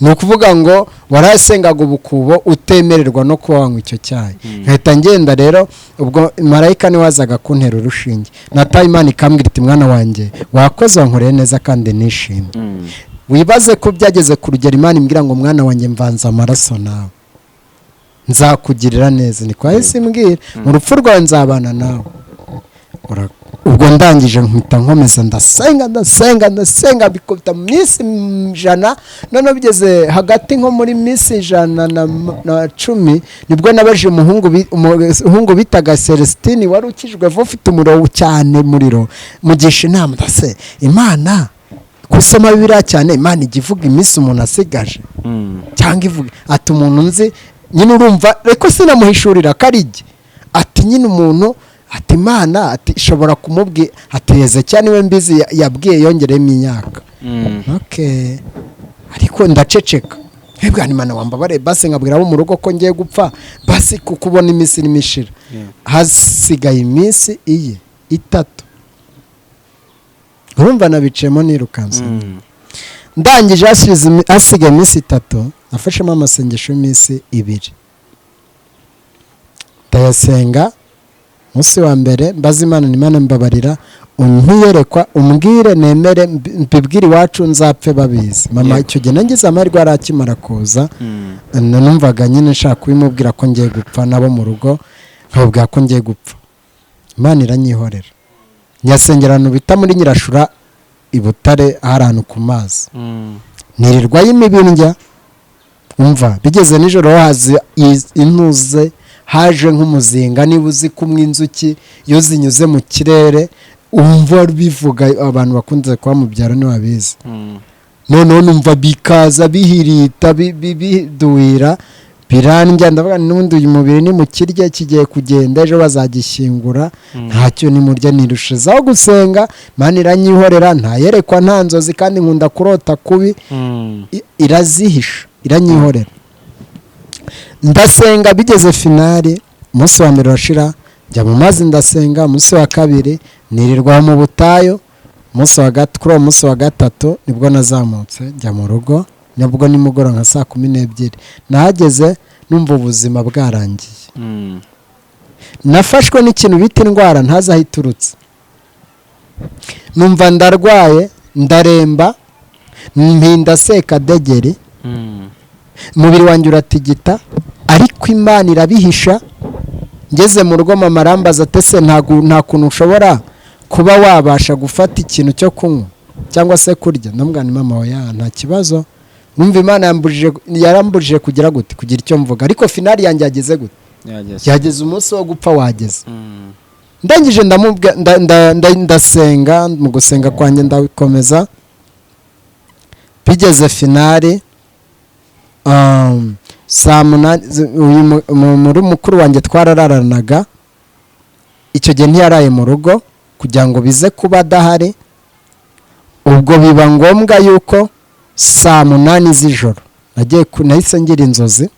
[SPEAKER 1] ni ukuvuga ngo warasengaga ubukubo utemererwa no kuba wanywa icyo cyayi nkahita ngenda rero ubwo marayika niwe wazaga kuntera urushinge nataye Imana ikambwira iti mwana wanjye wakoze wankoreye neza kandi nishimye wibaze ko byageze ku rugero Imana imbwira ngo mwana wanjye mvanze amaraso nawe nzakugirira neza ni kwa Yesu imbwira mu rupfu rwawe nzabana nawe ubwo ndangije nkita nkomeza ndasenga bikubita mu minsi 100 none bigeze hagati nko muri minsi 110 nibwo nabaje umuhungu bitaga Celestine wari ukijwe ufite umuriro cyane mugisha inama ndase Imana kusoma Bibiliya cyane Imana igivuga iminsi umuntu asigaje cyangwa ivuga ati umuntu nzi nyine urumva reko sinamuhishurira karige ati nyine umuntu ati Imana ati ishobora kumubwira ateze cyane we mbizi yabwiye yongeremo imyaka okay ariko ndaceceka hebwa Imana wambabare base nkabwira abo mu rugo ko ngiye gupfa base kukubona iminsi n'imishira hasigaye iminsi 3 urumva nabicemo nirukanse ndangije hasigaye iminsi 3 nafashemo amasengesho y'iminsi 2 ndayasenga umunsi wa mbere mbaza Imana mbabarira untiyerekwa umbwire nemere mbibwire iwacu nzapfe babizi mama icyo gihe nangize amahirwe arakimara kuza numvaga nyine nshaka kubimubwira ko ngiye gupfa nabo mu rugo nkabwira ko ngiye gupfa Imana iranyihorera nyasengerano bita muri Nyirashura ibutare ahantu ku mazi nirirwa y'imibindya umva bigeze nijoro hazi intuze haje nk'umuzinga niba uzi kumwe inzuki iyo zinyuze mu kirere umva bivuga abantu bakunze kuba mu byaro ntibabizi noneho numva bikaza bihirita biduhira birandya ndavuga n'ubundi uyu mubiri ni mu kirya kigiye kugenda ejo bazagishyingura ntacyo nimurya nirushizaho gusenga Imana iranyihorera ntayerekwa nta nzozi kandi nkunda kurota kubi irazihisha iranyihorera ndasenga bigeze finali umunsi wa mbere urashira njya mu mazi ndasenga umunsi wa kabiri nirirwa mu butayo umunsi wa gatatu nibwo nazamutse njya mu rugo nabwo nimugoroba nka saa 12 nahageze numva ubuzima bwarangiye nafashwe n'ikintu bita indwara ntazahiturutse numva ndarwaye ndaremba mpinda sekadegeri umubiri wanjye uratigita ariko Imana irabihisha ngeze mu rugo mama arambaza atese nta kuntu ushobora kuba wabasha gufata ikintu cyo kunywa cyangwa se kurya ndamubwira mama oya nta kibazo numva Imana yarambujije kugira gute kugira icyo mvuga ariko finali yanjye yageze gute yageze umunsi wo gupfa wageze ndangije ndasenga mu gusenga kwanjye ndakomeza bigeze finali saa munani muri mukuru wanjye twarararanaga icyo gihe ntiyaraye mu rugo kugira ngo bize kuba adahari ubwo biba ngombwa yuko saa munani z'ijoro nahise ngira inzozi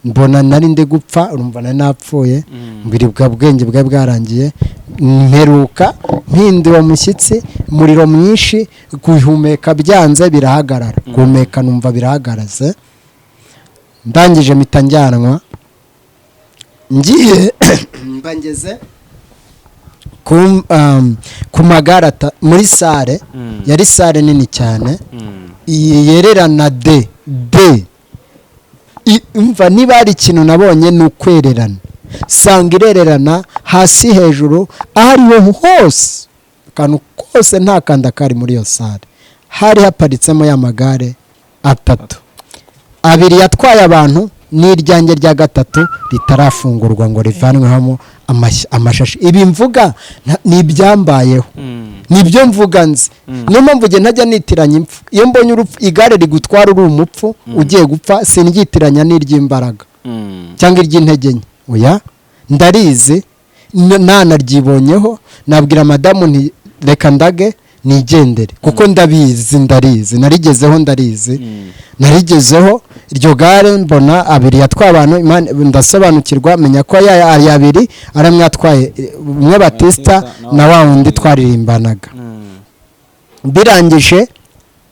[SPEAKER 1] mbona nari ndi gupfa urumva nari napfuye mbiribwa bwenge bwari bwarangiye mperuka mpinduye umushyitsi umuriro mwinshi guhumeka byanze birahagarara guhumeka numva birahagaraze ndangije mpita njyanwa ngiye mbangeze ku magare muri sare yari sare nini cyane yererana de umva niba hari ikintu nabonye ni ukwererana sanga irererana hasi hejuru aho ariho hose akantu kose nta kanda kari muri iyo sare hari haparitsemo ya magare atatu abiri yatwaye abantu n'iryange rya gatatu ritarafungurwa ngo rivanwemo amashashi ibi mvuga ni ibyambayeho nibyo mvuga nzi niyo mpamvu ugiye ntajya nitiranya impfu iyo mbonye urupfu igare rigutwara uri umupfu ugiye gupfa sinryitiranya n'iry'imbaraga cyangwa iry'intege nke oya ndarizi nanaryibonyeho nabwira madamu nti reka ndage nigendere kuko ndarizi narigezeho iryo gare mbona abiri yatwaye abantu ndasobanukirwa menya ko ari abiri aramwatwaye umwe Batista na wa wundi twaririmbanaga birangije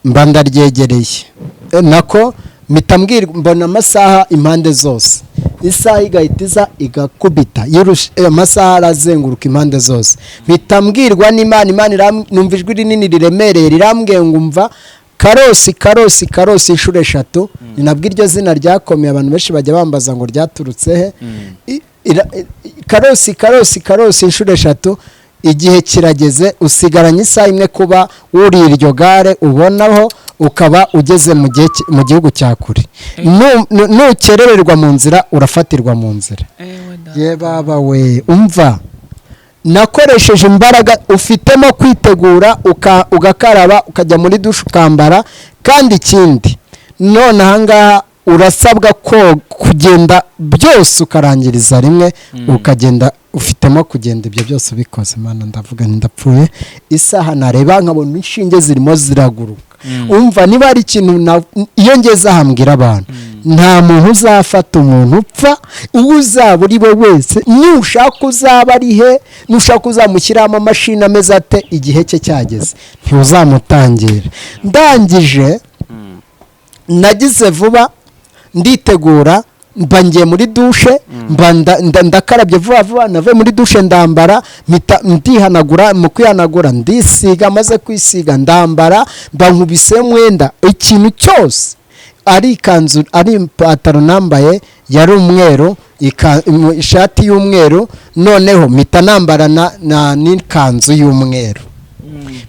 [SPEAKER 1] mba ndaryegereye nako mbona amasaha impande zose isaha igahita igakubita amasaha arazenguruka impande zose bitambwirwa n'Imana numva ijwi rinini riremereye rirambwiye ngo umva karosi inshuro 3 ni nabwo iryo zina ryakomeye abantu benshi bajya bambaza ngo ryaturutse he karosi inshuro 3 igihe kirageze usigaranye isaha imwe kuba uri iryo gare ubonaho ukaba ugeze mu gihugu cya kure nukerererwa mu nzira urafatirwa mu nzira ye baba we umva nakoresheje imbaraga ufitemo kwitegura ugakaraba ukajya muri dushe ukambara kandi ikindi none ahangaha urasabwa ko kugenda byose ukarangiriza rimwe ukagenda ufitemo kugenda ibyo byose ubikoze Imana ndavuga ndapfuye isaha nareba nkabona inshinge zirimo ziraguruka umva niba ari ikintu iyo ngeze ahambwira abantu nta muntu uzafata umuntu upfa uzaba uri we wese nushaka uzaba ari he nushaka uzamushyiramo amashini ameze ate igihe cye cyageze ntiuzamutangira ndangije nagize vuba nditegura mba ngiye muri dushe ndakarabye vuba navuye muri dushe ndambara ndihanagura mu kwihanagura ndisiga maze kwisiga ndambara mba nkubise mwenda ikintu cyose ari ikanzu ari ipataro nambaye yari umweru ishati y'umweru noneho mpita nambara n'ikanzu y'umweru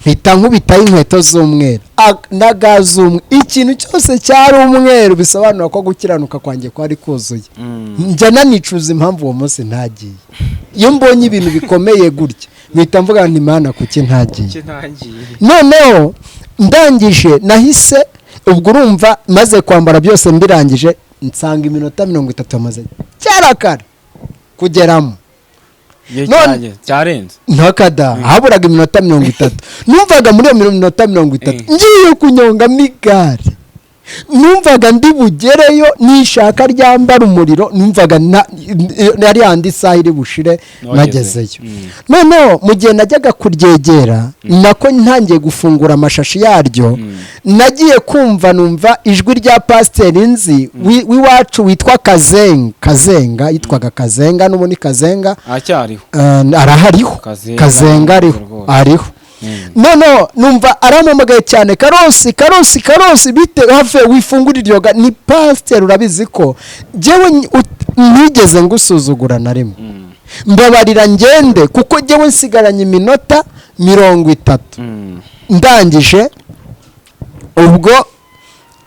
[SPEAKER 1] mpita nkubitaho inkweto z'umweru na ga z'umweru ikintu cyose cyari umweru bisobanura ko gukiranuka kwanjye kwari kuzuye njya nanicuza impamvu uwo munsi ntagiye iyo mbonye ibintu bikomeye gutya mpita mvuga nti Imana kuki ntagiye noneho ndangije nahise ubwo urumva maze kwambara byose mbirangije nsanga iminota 30 amaze cyarakara kugeramo
[SPEAKER 2] cyarenze
[SPEAKER 1] ntakada haburaga iminota 30 numvaga muri iyo minota 30 ngiye kunyongamo igare numvaga ndi bugereyo nishaka ryambara umuriro numvaga nari handi isaha iri bushire nagezeyo noneho mu gihe najyaga kuryegera nako ntangiye gufungura amashashi yaryo nagiye kumva numva ijwi rya pasiteri nzi w'iwacu witwa Kazenga yitwaga Kazenga n'ubundi Kazenga arahariho Kazenga ariho no numva arampamagaye cyane karosi bite hafe wifungura iryo ni pasiteri urabizi ko jewe nigeze ngusuzugura na rimwe mbabarira ngende kuko jewe nsigaranye iminota 30 ndangije ubwo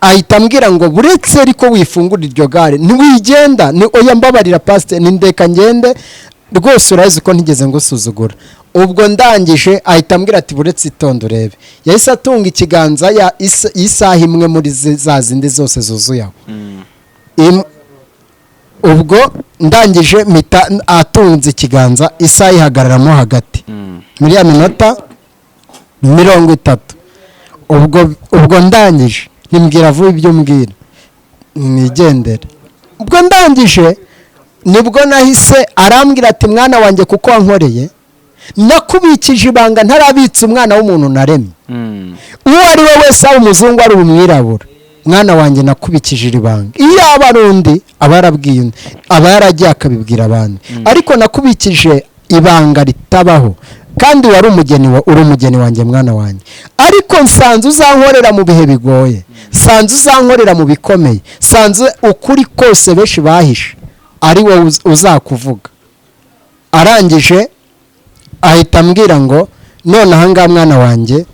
[SPEAKER 1] ahita ambwira ngo buretse ariko wifungura iryo gare ntiwigenda oya mbabarira pasiteri nindeka ngende rwose urazi ko ntigeze ngusuzugura ubwo ndangije ahita ambwira ati buretse itondo urebe yahise atunga ikiganza isaha imwe muri za zindi zose zuzuye aho ubwo ndangije mpita atunze ikiganza isaha ihagararamo hagati muri ya minota 30. ubwo ndangije nimbwira vuba ibyo mbwira nigendere. ubwo ndangije nibwo nahise arambwira ati mwana wanjye kuko wankoreye nakubikije ibanga ntarabitse umwana w'umuntu naremye. uwo ari we wese ari umuzungu ari umwirabura mwana wanjye nakubikije ibanga. iyo aba ari undi aba yarabwiye undi aba yaragiye akabibwira abandi ariko nakubikije ibanga ritabaho kandi wari umugeni wanjye mwana wanjye. ariko nsanze uzankorera mu bihe bigoye, nsanze uzankorera mu bikomeye, nsanze ukuri kose benshi bahishe ari wowe uzakuvuga. arangije ahita ambwira ngo none ahangaha mwana wanjye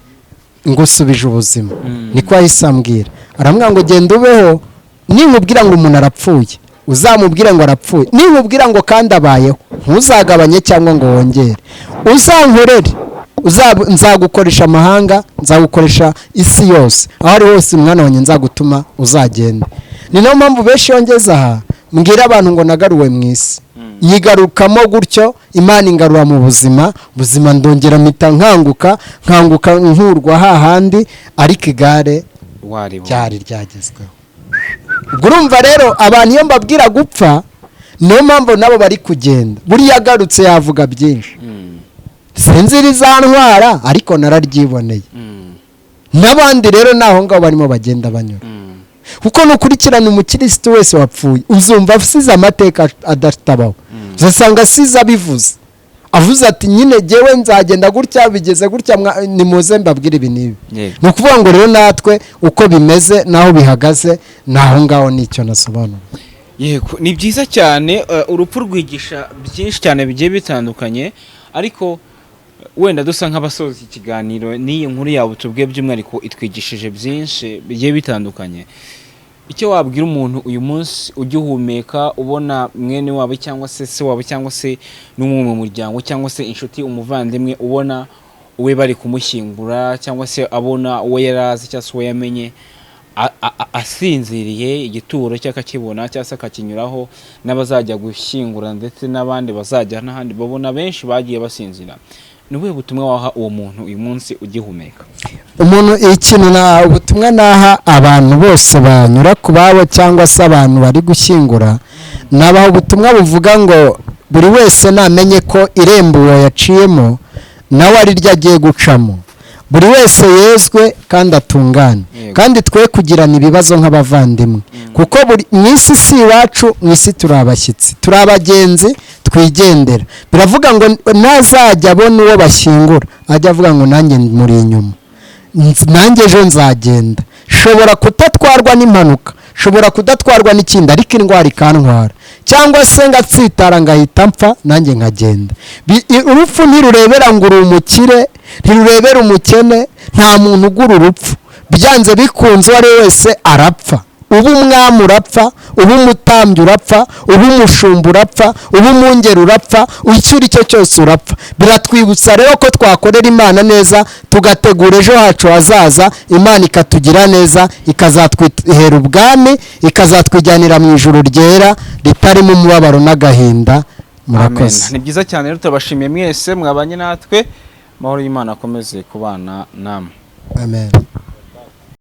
[SPEAKER 1] ngusubije ubuzima. niko ahise ambwira, arambwira ngo genda ubeho, ninkubwira ngo umuntu arapfuye uzamubwire ngo arapfuye, ninkubwira ngo kandi abayeho ntuzagabanye cyangwa ngo wongere, uzankorere nzagukoresha amahanga, nzagukoresha isi yose, aho ari hose mwana wanjye nzagutuma uzagenda. ni nayo mpamvu benshi yongeza aha mbwira abantu ngo nagaruwe mu isi, nyigarukamo gutyo Imana ingarura mu buzima ndongera mpita nkanguka nkurwa hahandi ariko igare ryari ryagezweho. ubwo urumva rero abantu iyo mbabwira gupfa niyo mpamvu nabo bari kugenda, buriya agarutse yavuga byinshi. sinzira izantwara ariko nararyiboneye. n'abandi rero naho ngaho barimo bagenda banyura, kuko nukurikirana umukirisitu wese wapfuye uzumva asize amateka adatabaho. uzasanga asize abivuze avuze ati nyine jyewe nzagenda gutya bigeze gutya nimuze mbabwire ibi n'ibi. ni ukuvuga ngo rero natwe uko bimeze naho bihagaze naho ngaho nicyo nasobanura.
[SPEAKER 2] yego ni byiza cyane. urupfu rwigisha byinshi cyane bigiye bitandukanye, ariko wenda dusa nk'abasoza ikiganiro n'iyi nkuru yawe tubwiye by'umwihariko itwigishije byinshi bigiye bitandukanye. icyo wabwira umuntu uyu munsi ugihumeka ubona mwene wabo cyangwa se wabo cyangwa se n'umwe mu muryango cyangwa se inshuti umuvandimwe ubona uwe bari kumushyingura cyangwa se abona uwo yarazi cyangwa se uwo yamenye asinziriye igituro cy'akakibona cyangwa se akakinyuraho, n'abazajya gushyingura ndetse n'abandi bazajya n'ahandi babona benshi bagiye basinzira, ni ubuhe butumwa waha uwo muntu uyu munsi ugihumeka?
[SPEAKER 1] ubutumwa naha abantu bose banyura ku babo cyangwa se abantu bari gushyingura, nabaha ubutumwa buvuga ngo buri wese namenye ko irembo yaciyemo nawe ari ryo agiye gucamo. buri wese yezwe kandi atungane, kandi twe kugirana ibibazo nk'abavandimwe, kuko mu isi si iwacu, mu isi turi abashyitsi, turi abagenzi twigendera. biravuga ngo ntazajya abona uwo bashyingura ajya avuga ngo nanjye muri inyuma, nanjye ejo nzagenda. shobora kutatwarwa n'impanuka, shobora kudatwarwa n'ikindi, ariko indwara ikantwara, cyangwa se ngatsitara ngahita mpfa nanjye nkagenda. urupfu ntirurebera ngo uri umukire, ntirurebera umukene, nta muntu ugura urupfu. byanze bikunze uwo ari we wese arapfa. uba umwami urapfa, uba umutambyi urapfa, uba umushumba urapfa, uba umwungeri urapfa, icyo uri cyo cyose urapfa. biratwibutsa rero ko twakorera Imana neza, tugategura ejo hacu hazaza, Imana ikatugira neza, ikazatwihera ubwami, ikazatwijyanira mu ijuru ryera ritarimo umubabaro n'agahinda. murakoze.
[SPEAKER 2] ni byiza cyane rero turabashimiye mwese mwabanye natwe, amahoro y'Imana akomeze kubana namwe.
[SPEAKER 1] amen.